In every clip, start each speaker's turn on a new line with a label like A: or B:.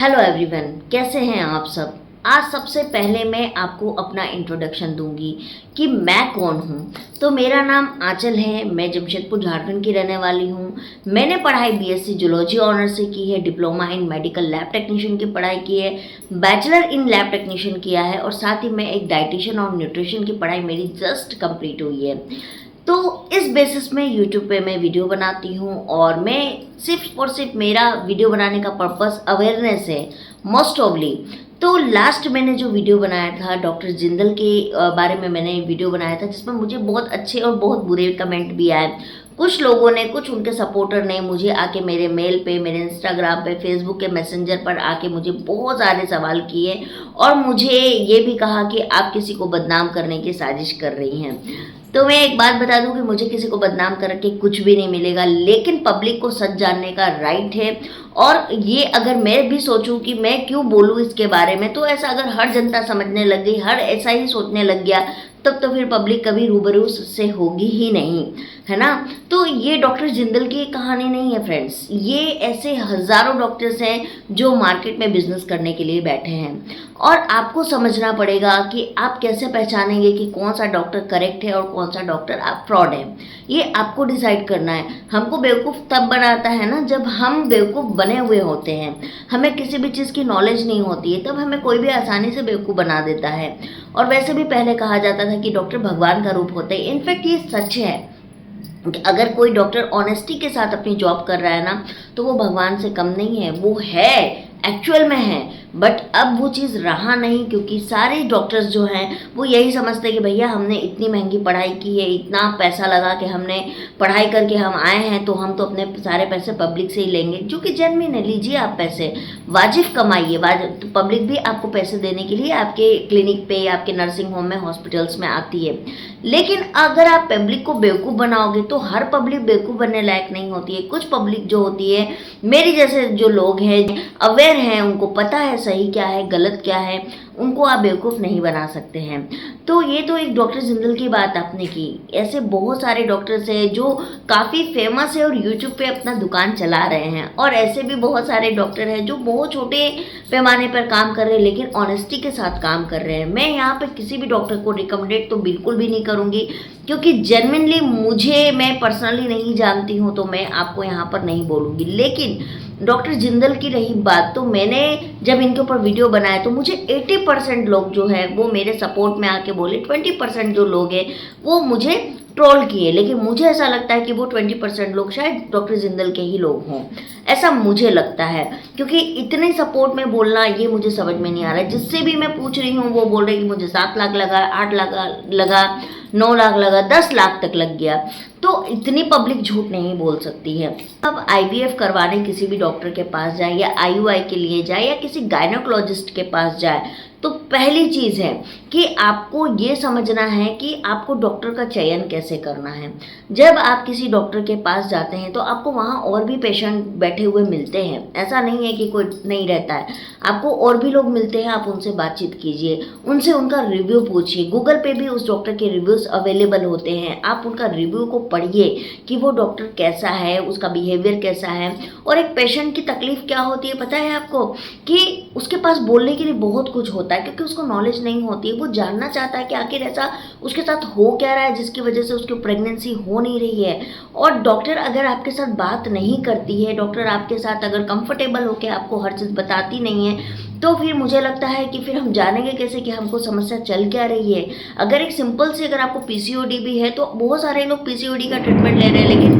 A: Hello everyone, कैसे हैं आप सब। आज सबसे पहले मैं आपको अपना इंट्रोडक्शन दूंगी कि मैं कौन हूँ। तो मेरा नाम आंचल है। मैं जमशेदपुर झारखंड की रहने वाली हूँ। मैंने पढ़ाई बीएससी जूलॉजी ऑनर से की है, diploma in medical lab technician की पढ़ाई की है, बैचलर इन लैब टेक्नीशियन किया है और साथ ही मैं एक डाइटिशियन और न्यूट्रिशन की पढ़ाई मेरी जस्ट कंप्लीट हुई है। तो इस बेसिस में यूट्यूब पे मैं वीडियो बनाती हूँ और मैं सिर्फ और सिर्फ मेरा वीडियो बनाने का पर्पस अवेयरनेस है मोस्ट ऑफली। तो लास्ट मैंने जो वीडियो बनाया था डॉक्टर जिंदल के बारे में मैंने वीडियो बनाया था, जिसमें मुझे बहुत अच्छे और बहुत बुरे कमेंट भी आए। कुछ लोगों ने, कुछ उनके सपोर्टर ने मुझे आके मेरे मेल पे, मेरे इंस्टाग्राम पे, फेसबुक के मैसेंजर पर आके मुझे बहुत सारे सवाल किए और मुझे ये भी कहा कि आप किसी को बदनाम करने की साजिश कर रही हैं। तो मैं एक बात बता दूं कि मुझे किसी को बदनाम करके कुछ भी नहीं मिलेगा, लेकिन पब्लिक को सच जानने का राइट है। और ये अगर मैं भी सोचूं कि मैं क्यों बोलूं इसके बारे में, तो ऐसा अगर हर जनता समझने लग गई, हर ऐसा ही सोचने लग गया, तब तो फिर पब्लिक कभी रूबरू से होगी ही नहीं, है ना। तो ये डॉक्टर जिंदल की कहानी नहीं है फ्रेंड्स, ये ऐसे हज़ारों डॉक्टर्स हैं जो मार्केट में बिजनेस करने के लिए बैठे हैं। और आपको समझना पड़ेगा कि आप कैसे पहचानेंगे कि कौन सा डॉक्टर करेक्ट है और कौन सा डॉक्टर आप फ्रॉड है। ये आपको डिसाइड करना है। हमको बेवकूफ़ तब बनाता है ना जब हम बेवकूफ़ बने हुए होते हैं, हमें किसी भी चीज़ की नॉलेज नहीं होती है, तब हमें कोई भी आसानी से बेवकूफ़ बना देता है। और वैसे भी पहले कहा जाता था कि डॉक्टर भगवान का रूप होते हैं। इनफैक्ट ये सच है कि अगर कोई डॉक्टर ऑनेस्टी के साथ अपनी जॉब कर रहा है ना, तो वो भगवान से कम नहीं है, वो है, एक्चुअल में है। बट अब वो चीज़ रहा नहीं, क्योंकि सारे डॉक्टर्स जो हैं वो यही समझते हैं कि भैया हमने इतनी महंगी पढ़ाई की है, इतना पैसा लगा के हमने पढ़ाई करके हम आए हैं, तो हम तो अपने सारे पैसे पब्लिक से ही लेंगे, जो कि जेन्युइन है। लीजिए आप पैसे, वाजिब कमाइए, तो पब्लिक भी आपको पैसे देने के लिए आपके क्लिनिक पे, आपके नर्सिंग होम में, हॉस्पिटल्स में आती है। लेकिन अगर आप पब्लिक को बेवकूफ़ बनाओगे तो हर पब्लिक बेवकूफ़ बनने लायक नहीं होती है। कुछ पब्लिक जो होती है, मेरी जैसे जो लोग हैं, अवेयर हैं, उनको पता है सही क्या है गलत क्या है, उनको आप बेवकूफ़ नहीं बना सकते हैं। तो ये तो एक डॉक्टर जिंदल की बात आपने की। ऐसे बहुत सारे डॉक्टर्स हैं जो काफ़ी फेमस है और यूट्यूब पे अपना दुकान चला रहे हैं, और ऐसे भी बहुत सारे डॉक्टर हैं जो बहुत छोटे पैमाने पर काम कर रहे हैं लेकिन ऑनेस्टी के साथ काम कर रहे हैं। मैं यहाँ पे किसी भी डॉक्टर को रिकमेंडेड तो बिल्कुल भी नहीं करूँगी, क्योंकि जेन्युइनली मैं पर्सनली नहीं जानती हूँ, तो मैं आपको यहाँ पर नहीं बोलूँगी। लेकिन डॉक्टर जिंदल की रही बात, तो मैंने जब इनके ऊपर वीडियो बनाया तो मुझे 80% लोग जो है वो मेरे सपोर्ट में आके बोले, 20% जो लोग हैं वो मुझे ट्रोल किए। लेकिन मुझे ऐसा लगता है कि वो 20% लोग शायद डॉक्टर जिंदल के ही लोग हों, ऐसा मुझे लगता है। क्योंकि इतने सपोर्ट में बोलना ये मुझे समझ में नहीं आ रहा है। जिससे भी मैं पूछ रही हूँ वो बोल रहे कि मुझे 7 लाख लगा, 8 लाख लगा, 9 लाख लगा, 10 लाख तक लग गया। तो इतनी पब्लिक झूठ नहीं बोल सकती है। अब आईवीएफ करवाने किसी भी डॉक्टर के पास जाए, या आईयूआई के लिए जाए, या किसी गायनोकोलॉजिस्ट के पास जाए, तो पहली चीज़ है कि आपको ये समझना है कि आपको डॉक्टर का चयन कैसे करना है। जब आप किसी डॉक्टर के पास जाते हैं तो आपको वहाँ और भी पेशेंट बैठे हुए मिलते हैं, ऐसा नहीं है कि कोई नहीं रहता है, आपको और भी लोग मिलते हैं। आप उनसे बातचीत कीजिए, उनसे उनका रिव्यू पूछिए। गूगल पे भी उस डॉक्टर के रिव्यूज़ अवेलेबल होते हैं, आप उनका रिव्यू को पढ़िए कि वो डॉक्टर कैसा है, उसका बिहेवियर कैसा है। और एक पेशेंट की तकलीफ़ क्या होती है पता है आपको, कि उसके पास बोलने के लिए बहुत कुछ होता है, क्योंकि उसको नॉलेज नहीं होती है। वो जानना चाहता है कि आखिर ऐसा उसके साथ हो क्या रहा है जिसकी वजह से उसकी प्रेगनेंसी हो नहीं रही है। और डॉक्टर अगर आपके साथ बात नहीं करती है, डॉक्टर आपके साथ अगर कंफर्टेबल होकर आपको हर चीज़ बताती नहीं है, तो फिर मुझे लगता है कि फिर हम जानेंगे कैसे कि हमको समस्या चल क्या रही है। अगर एक सिंपल से, अगर आपको पीसीओडी भी है, तो बहुत सारे लोग पीसीओडी का ट्रीटमेंट ले रहे हैं, लेकिन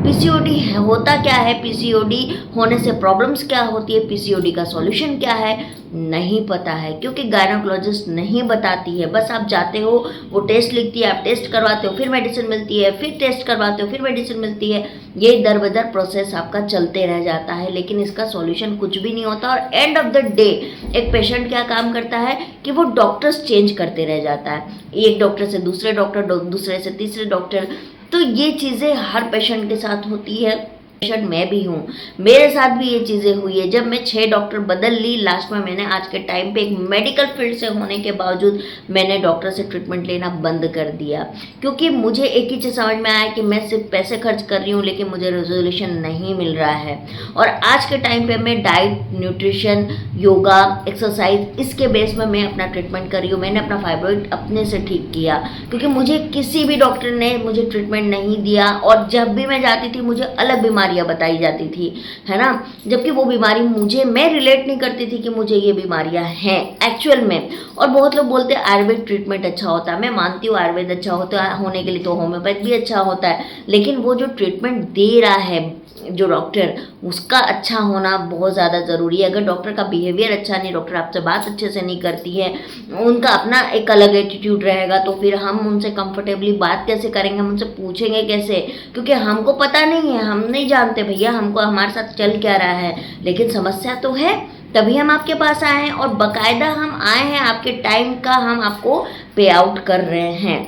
A: पीसीओडी होता क्या है, पीसीओडी होने से प्रॉब्लम्स क्या होती है, पीसीओडी का सॉल्यूशन क्या है, नहीं पता है, क्योंकि गायनोकोलॉजिस्ट नहीं बताती है। बस आप जाते हो, वो टेस्ट लिखती है, आप टेस्ट करवाते हो, फिर मेडिसिन मिलती है, फिर टेस्ट करवाते हो, फिर मेडिसिन मिलती है। ये दर बदर प्रोसेस आपका चलते रह जाता है, लेकिन इसका सॉल्यूशन कुछ भी नहीं होता। और एंड ऑफ द डे एक पेशेंट क्या काम करता है कि वो डॉक्टर्स चेंज करते रह जाता है, एक डॉक्टर से दूसरे डॉक्टर, दूसरे से तीसरे डॉक्टर। तो ये चीज़ें हर पेशेंट के साथ होती है। मैं भी हूँ, मेरे साथ भी ये चीज़ें हुई है। जब मैं 6 डॉक्टर बदल ली, लास्ट में मैंने आज के टाइम पे एक मेडिकल फील्ड से होने के बावजूद मैंने डॉक्टर से ट्रीटमेंट लेना बंद कर दिया, क्योंकि मुझे एक ही चीज़ समझ में आया कि मैं सिर्फ पैसे खर्च कर रही हूँ लेकिन मुझे रेजोल्यूशन नहीं मिल रहा है। और आज के टाइम पे मैं डाइट, न्यूट्रिशन, योगा, एक्सरसाइज, इसके बेस में मैं अपना ट्रीटमेंट कर रही हूँ। मैंने अपना फाइब्रॉइड अपने से ठीक किया, क्योंकि मुझे किसी भी डॉक्टर ने मुझे ट्रीटमेंट नहीं दिया, और जब भी मैं जाती थी मुझे अलग बीमारियां बताई जाती थी, है ना, जबकि वो बीमारी मैं रिलेट नहीं करती थी कि मुझे ये बीमारियां हैं एक्चुअल में। और बहुत लोग बोलते हैं आयुर्वेद ट्रीटमेंट अच्छा होता है, मैं मानती हूँ आयुर्वेद अच्छा होता है, होने के लिए तो होम्योपैथ भी अच्छा होता है, लेकिन वो जो ट्रीटमेंट दे रहा है जो डॉक्टर, उसका अच्छा होना बहुत ज़्यादा ज़रूरी है। अगर डॉक्टर का बिहेवियर अच्छा नहीं, डॉक्टर आपसे बात अच्छे से नहीं करती है, उनका अपना एक अलग एटीट्यूड रहेगा, तो फिर हम उनसे कंफर्टेबली बात कैसे करेंगे, हम उनसे पूछेंगे कैसे, क्योंकि हमको पता नहीं है, हम नहीं जानते भैया हमको हमारे साथ चल क्या रहा है। लेकिन समस्या तो है, तभी हम आपके पास आए हैं, और बाकायदा हम आए हैं, आपके टाइम का हम आपको पे आउट कर रहे हैं।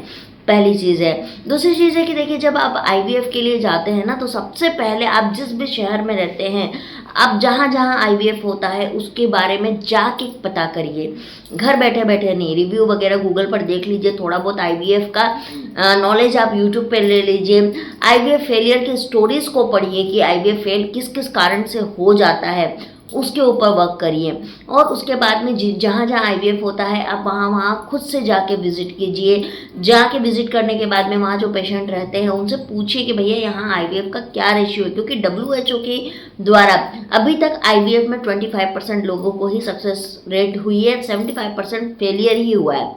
A: पहली चीज़ है। दूसरी चीज़ है कि देखिए, जब आप आईवीएफ के लिए जाते हैं ना, तो सबसे पहले आप जिस भी शहर में रहते हैं, आप जहाँ जहाँ आईवीएफ होता है उसके बारे में जाके पता करिए। घर बैठे बैठे नहीं, रिव्यू वगैरह गूगल पर देख लीजिए, थोड़ा बहुत आईवीएफ का नॉलेज आप यूट्यूब पे ले लीजिए, आईवीएफ फेलियर की स्टोरीज को पढ़िए कि आईवीएफ फेल किस किस कारण से हो जाता है, उसके ऊपर वर्क करिए। और उसके बाद में जहाँ जहाँ आईवीएफ होता है आप वहाँ वहाँ खुद से जाके विजिट कीजिए। जाके विजिट करने के बाद में वहाँ जो पेशेंट रहते हैं उनसे पूछिए कि भैया यहाँ आईवीएफ का क्या रेशियो है, क्योंकि WHO के द्वारा अभी तक आईवीएफ में 25% लोगों को ही सक्सेस रेट हुई है, 75% फेलियर ही हुआ है।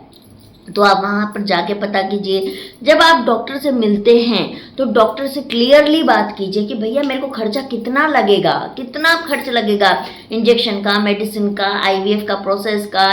A: तो आप वहाँ पर जाके पता कीजिए। जब आप डॉक्टर से मिलते हैं तो डॉक्टर से क्लियरली बात कीजिए कि भैया मेरे को खर्चा कितना लगेगा, कितना खर्च लगेगा, इंजेक्शन का, मेडिसिन का, आईवीएफ का प्रोसेस का,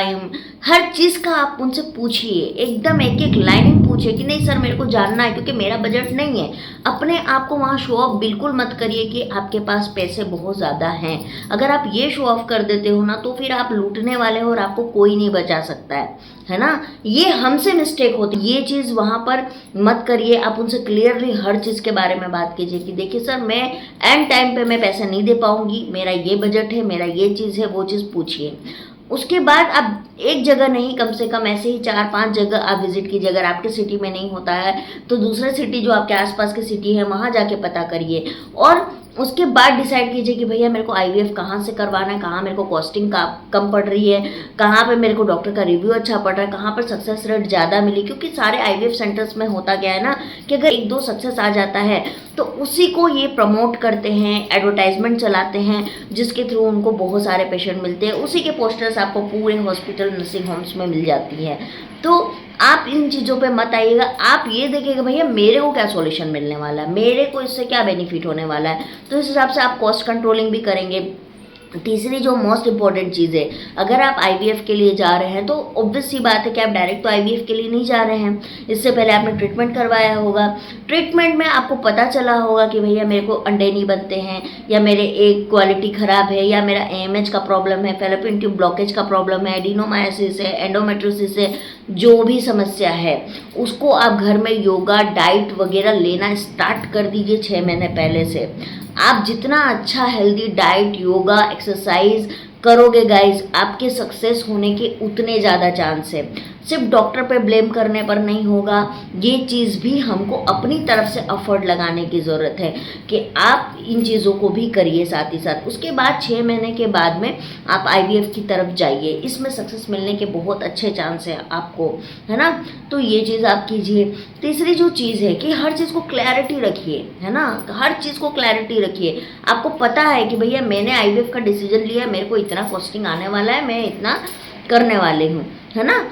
A: हर चीज़ का आप उनसे पूछिए, एकदम एक एक लाइन पूछिए कि नहीं सर मेरे को जानना है क्योंकि मेरा बजट नहीं है। अपने आप को वहाँ शो ऑफ बिल्कुल मत करिए कि आपके पास पैसे बहुत ज़्यादा हैं। अगर आप ये शो ऑफ कर देते हो ना तो फिर आप लूटने वाले हो और आपको कोई नहीं बचा सकता है ना। ये हमसे मिस्टेक होती है, ये चीज़ वहाँ पर मत करिए। आप उनसे क्लियरली हर चीज़ के बारे में बात कीजिए कि देखिए सर मैं एंड टाइम पे मैं पैसे नहीं दे पाऊँगी, मेरा ये बजट है, मेरा ये चीज़ है, वो चीज़ पूछिए। उसके बाद आप एक जगह नहीं, कम से कम ऐसे ही 4-5 जगह आप विजिट कीजिए। अगर आपके सिटी में नहीं होता है तो दूसरे सिटी जो आपके आसपास की सिटी है वहाँ जाके पता करिए, और उसके बाद डिसाइड कीजिए कि भैया मेरे को आईवीएफ कहाँ से करवाना है, कहाँ मेरे को कॉस्टिंग कम पड़ रही है, कहाँ पे मेरे को डॉक्टर का रिव्यू अच्छा पड़ रहा है, कहाँ पर सक्सेस रेट ज़्यादा मिली। क्योंकि सारे आईवीएफ सेंटर्स में होता गया है ना कि अगर 1-2 सक्सेस आ जाता है तो उसी को ये प्रमोट करते हैं, एडवर्टाइजमेंट चलाते हैं, जिसके थ्रू उनको बहुत सारे पेशेंट मिलते हैं। उसी के पोस्टर्स आपको पूरे हॉस्पिटल, नर्सिंग होम्स में मिल जाती है। तो आप इन चीज़ों पे मत आइएगा, आप ये देखिएगा भैया मेरे को क्या सॉल्यूशन मिलने वाला है, मेरे को इससे क्या बेनिफिट होने वाला है, तो इस हिसाब से आप कॉस्ट कंट्रोलिंग भी करेंगे। तीसरी जो मोस्ट इम्पॉर्टेंट चीज़ है, अगर आप आईवीएफ के लिए जा रहे हैं तो ऑब्वियस सी बात है कि आप डायरेक्ट तो आईवीएफ के लिए नहीं जा रहे हैं, इससे पहले आपने ट्रीटमेंट करवाया होगा। ट्रीटमेंट में आपको पता चला होगा कि भैया मेरे को अंडे नहीं बनते हैं, या मेरे एग क्वालिटी ख़राब है, या मेरा AMH का प्रॉब्लम है, फैलोपियन ट्यूब ब्लॉकेज का प्रॉब्लम है, एडिनोमायोसिस है, एंडोमेट्रोसिस है, जो भी समस्या है उसको आप घर में योगा, डाइट वगैरह लेना स्टार्ट कर दीजिए 6 महीने पहले से। आप जितना अच्छा हेल्दी डाइट, योगा, एक्सरसाइज करोगे गाइज, आपके सक्सेस होने के उतने ज़्यादा चांस है। सिर्फ डॉक्टर पे ब्लेम करने पर नहीं होगा, ये चीज़ भी हमको अपनी तरफ से एफर्ट लगाने की ज़रूरत है कि आप इन चीज़ों को भी करिए साथ ही साथ। उसके बाद 6 महीने के बाद में आप आईवीएफ की तरफ जाइए, इसमें सक्सेस मिलने के बहुत अच्छे चांस है आपको, है ना। तो ये चीज़ आप कीजिए। तीसरी जो चीज़ है कि हर चीज़ को क्लैरिटी रखिए, है ना, हर चीज़ को क्लैरिटी रखिए। आपको पता है कि भैया मैंने आईवीएफ का डिसीजन लिया, मेरे को इतना कॉस्टिंग आने वाला है, मैं इतना करने वाले हूँ, है ना।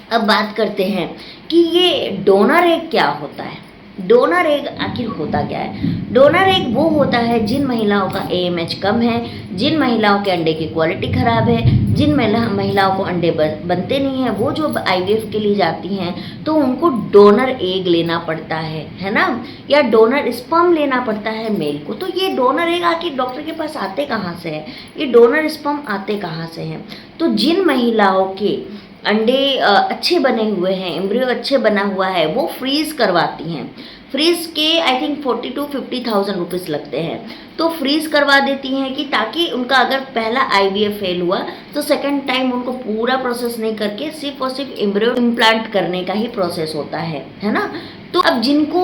A: अब बात करते हैं कि ये डोनर एग क्या होता है। डोनर एग आखिर होता क्या है? डोनर एग वो होता है जिन महिलाओं का AMH कम है, जिन महिलाओं के अंडे की क्वालिटी ख़राब है, जिन महिलाओं को अंडे बनते नहीं हैं, वो जो IVF के लिए जाती हैं तो उनको डोनर एग लेना पड़ता है ना, या डोनर स्पर्म लेना पड़ता है मेल को। तो ये डोनर एग आखिर डॉक्टर के पास आते कहाँ से है, ये डोनर स्पर्म आते कहाँ से हैं? तो जिन महिलाओं के अंडे अच्छे बने हुए हैं, एम्ब्रियो अच्छे बना हुआ है, वो फ्रीज़ करवाती हैं। फ्रीज़ के आई थिंक 40,000 to 50,000 रुपीज़ लगते हैं। तो फ्रीज करवा देती हैं कि ताकि उनका अगर पहला आईवीएफ फेल हुआ तो सेकंड टाइम उनको पूरा प्रोसेस नहीं करके सिर्फ और सिर्फ एम्ब्रियो इम्प्लांट करने का ही प्रोसेस होता है ना। तो अब जिनको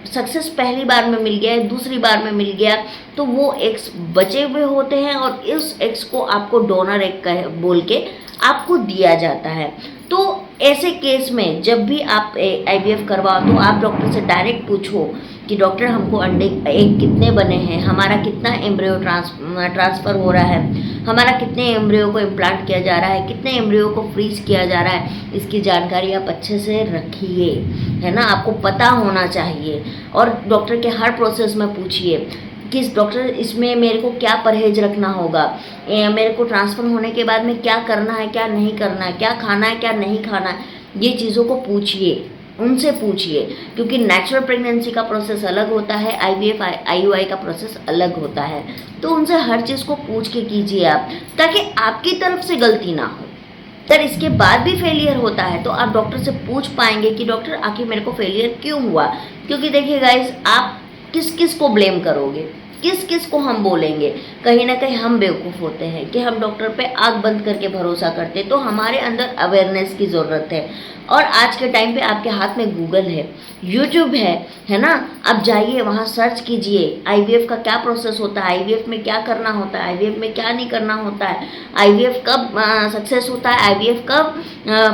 A: सक्सेस पहली बार में मिल गया, दूसरी बार में मिल गया, तो वो एग्स बचे हुए होते हैं और इस एग्स को आपको डोनर एग बोल के आपको दिया जाता है। तो ऐसे केस में जब भी आप आईवीएफ करवाओ तो आप डॉक्टर से डायरेक्ट पूछो कि डॉक्टर हमको अंडे एग कितने बने हैं, हमारा कितना एम्ब्रियो ट्रांसफ़र हो रहा है, हमारा कितने एम्ब्रियो को इम्प्लांट किया जा रहा है, कितने एम्ब्रियो को फ्रीज किया जा रहा है, इसकी जानकारी आप अच्छे से रखिए, है ना। आपको पता होना चाहिए और डॉक्टर के हर प्रोसेस में पूछिए कि डॉक्टर इसमें मेरे को क्या परहेज रखना होगा, मेरे को ट्रांसफ़र होने के बाद में क्या करना है, क्या नहीं करना है, क्या खाना है, क्या नहीं खाना है, ये चीज़ों को पूछिए, उनसे पूछिए, क्योंकि नेचुरल प्रेगनेंसी का प्रोसेस अलग होता है, आईवीएफ आईयूआई का प्रोसेस अलग होता है। तो उनसे हर चीज़ को पूछ के कीजिए आप, ताकि आपकी तरफ से गलती ना हो। अगर इसके बाद भी फेलियर होता है तो आप डॉक्टर से पूछ पाएंगे कि डॉक्टर आखिर मेरे को फेलियर क्यों हुआ। क्योंकि देखिए गाइस, आप किस किस को ब्लेम करोगे, किस किस को हम बोलेंगे। कहीं ना कहीं हम बेवकूफ़ होते हैं कि हम डॉक्टर पे आंख बंद करके भरोसा करते हैं। तो हमारे अंदर अवेयरनेस की ज़रूरत है। और आज के टाइम पे आपके हाथ में गूगल है, यूट्यूब है ना। आप जाइए, वहाँ सर्च कीजिए आईवीएफ का क्या प्रोसेस होता है, आईवीएफ में क्या करना होता है, आईवीएफ में क्या नहीं करना होता है, आईवीएफ कब सक्सेस होता है, आईवीएफ कब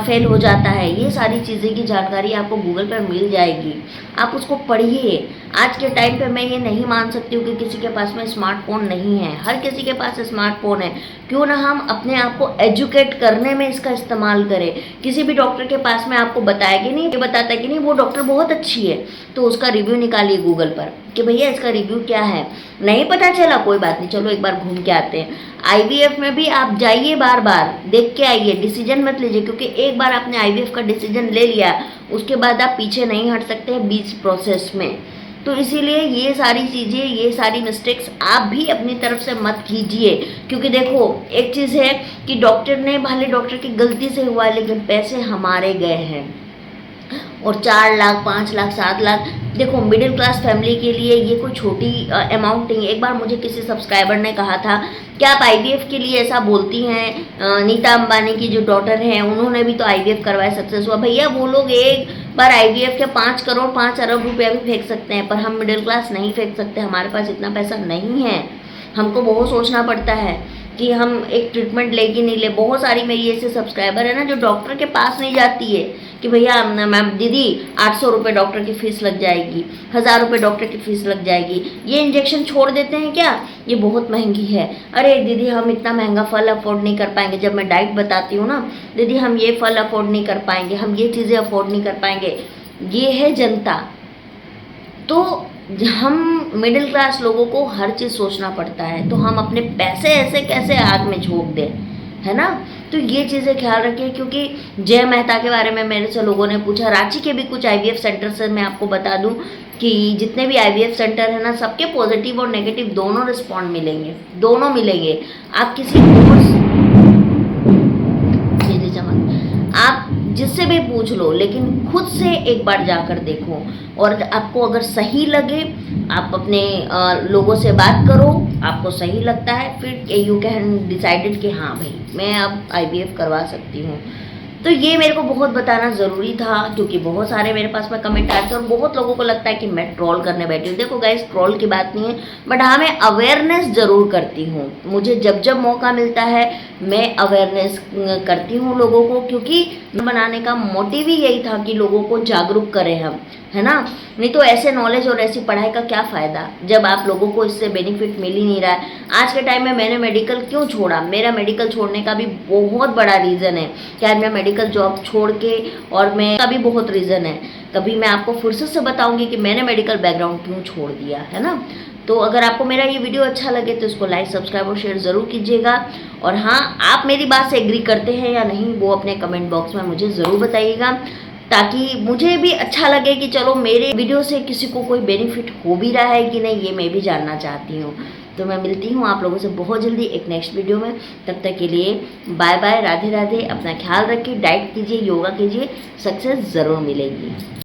A: फेल हो जाता है। ये सारी चीज़ें की जानकारी आपको गूगल पर मिल जाएगी, आप उसको पढ़िए। आज के टाइम पे मैं ये नहीं मान सकती हूँ कि किसी के पास में स्मार्टफोन नहीं है। हर किसी के पास स्मार्टफोन है। क्यों ना हम अपने आप को एजुकेट करने में इसका इस्तेमाल करें। किसी भी डॉक्टर के पास में आपको बताएगी नहीं, ये बताता है कि नहीं वो डॉक्टर बहुत अच्छी है, तो उसका रिव्यू निकालिए गूगल पर कि भैया इसका रिव्यू क्या है। नहीं पता चला, कोई बात नहीं, चलो एक बार घूम के आते हैं। आईवीएफ में भी आप जाइए, बार बार देख के आइए, डिसीजन मत लीजिए, क्योंकि एक बार आपने आईवीएफ का डिसीजन ले लिया, उसके बाद आप पीछे नहीं हट सकते हैं बीच प्रोसेस में। तो इसीलिए ये सारी चीज़ें, ये सारी मिस्टेक्स आप भी अपनी तरफ से मत कीजिए। क्योंकि देखो, एक चीज़ है कि डॉक्टर ने, भले डॉक्टर की गलती से हुआ है, लेकिन पैसे हमारे गए हैं। और 4 लाख, 5 लाख, 7 लाख, देखो मिडिल क्लास फैमिली के लिए ये कोई छोटी अमाउंट नहीं है। एक बार मुझे किसी सब्सक्राइबर ने कहा था कि आप आईवीएफ के लिए ऐसा बोलती हैं, नीता अंबानी की जो डॉटर हैं उन्होंने भी तो आईवीएफ करवाया, सक्सेस हुआ। भैया वो लोग एक बार आईवीएफ के 5 करोड़ 5 अरब रुपया भी फेंक सकते हैं, पर हम मिडिल क्लास नहीं फेंक सकते। हमारे पास इतना पैसा नहीं है। हमको बहुत सोचना पड़ता है कि हम एक ट्रीटमेंट ले कि नहीं ले। बहुत सारी मेरी ऐसे सब्सक्राइबर है ना जो डॉक्टर के पास नहीं जाती है कि भैया मैम दीदी 800 रुपये डॉक्टर की फ़ीस लग जाएगी, 1000 रुपये डॉक्टर की फ़ीस लग जाएगी, ये इंजेक्शन छोड़ देते हैं क्या, ये बहुत महंगी है। अरे दीदी हम इतना महंगा फल अफोर्ड नहीं कर पाएंगे। जब मैं डाइट बताती हूँ ना, दीदी हम ये फल अफोर्ड नहीं कर पाएंगे, हम ये चीज़ें अफोर्ड नहीं कर पाएंगे। ये है जनता। तो हम मिडिल क्लास लोगों को हर चीज़ सोचना पड़ता है, तो हम अपने पैसे ऐसे कैसे आग में झोंक दें, है ना। तो ये चीज़ें ख्याल रखें। क्योंकि जय मेहता के बारे में मेरे से लोगों ने पूछा, रांची के भी कुछ आईवीएफ सेंटर से मैं आपको बता दूं कि जितने भी आईवीएफ सेंटर है ना, सबके पॉजिटिव और नेगेटिव दोनों रिस्पॉन्ड मिलेंगे, दोनों मिलेंगे। आप किसी और आप जिससे भी पूछ लो, लेकिन खुद से एक बार जाकर देखो। और आपको अगर सही लगे, आप अपने लोगों से बात करो, आपको सही लगता है, फिर यू कैन डिसाइडेड कि हाँ भाई मैं अब आईवीएफ करवा सकती हूँ। तो ये मेरे को बहुत बताना ज़रूरी था, क्योंकि बहुत सारे मेरे पास में कमेंट आते हैं और बहुत लोगों को लगता है कि मैं ट्रोल करने बैठी हूँ। देखो गाइस, ट्रोल की बात नहीं है, बट हाँ मैं अवेयरनेस ज़रूर करती हूँ। मुझे जब जब मौका मिलता है मैं अवेयरनेस करती हूँ लोगों को, क्योंकि बनाने का मोटिव ही यही था कि लोगों को जागरूक करें हम, है ना। नहीं तो ऐसे नॉलेज और ऐसी पढ़ाई का क्या फ़ायदा जब आप लोगों को इससे बेनिफिट मिल ही नहीं रहा है। आज के टाइम में मैंने मेडिकल क्यों छोड़ा, मेरा मेडिकल छोड़ने का भी बहुत बड़ा रीज़न है कि आज मैं मेडिकल जॉब छोड़ के, और मैं का भी बहुत रीज़न है। कभी मैं आपको फुर्सत से बताऊंगी कि मैंने मेडिकल बैकग्राउंड क्यों छोड़ दिया, है ना। तो अगर आपको मेरा ये वीडियो अच्छा लगे तो इसको लाइक, सब्सक्राइब और शेयर ज़रूर कीजिएगा। और हाँ, आप मेरी बात से एग्री करते हैं या नहीं वो अपने कमेंट बॉक्स में मुझे ज़रूर बताइएगा, ताकि मुझे भी अच्छा लगे कि चलो मेरे वीडियो से किसी को कोई बेनिफिट हो भी रहा है कि नहीं, ये मैं भी जानना चाहती हूँ। तो मैं मिलती हूँ आप लोगों से बहुत जल्दी एक नेक्स्ट वीडियो में। तब तक के लिए बाय बाय, राधे राधे। अपना ख्याल रखिए, डाइट कीजिए, योगा कीजिए, सक्सेस ज़रूर मिलेगी।